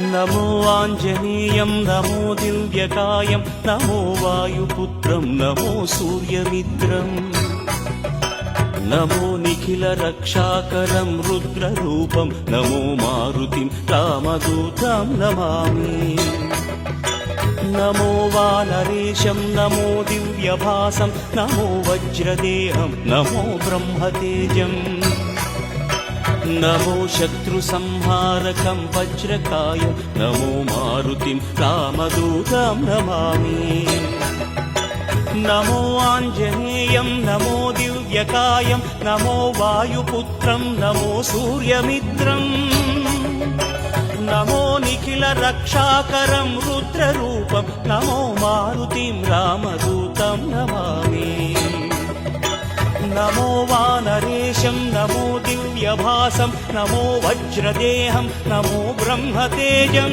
నమో ఆంజనేయం నమో దివ్యకాయం నమో వాయుపుత్రం నమో సూర్యమిత్రం నమో నిఖిల రక్షాకరం రుద్రరూపం నమో మారుతిం రామదూతం నమామి నమో వానరేశం నమో దివ్యభాసం నమో వజ్రదేహం నమో బ్రహ్మతేజం నమో శత్రు సంహారకం వజ్రకాయం నమో మారుతిం రామదూతం నమామి నమో ఆంజనేయం నమో దివ్యకాయం నమో వాయుపుత్రం నమో సూర్యమిత్రం నమో నిఖిల రక్షాకరం రుద్రరూపం నమో మారుతిం రామదూతం నమామి నమో వానరేశం నమో దివ్యభాసం నమో వజ్రదేహం నమో బ్రహ్మతేజం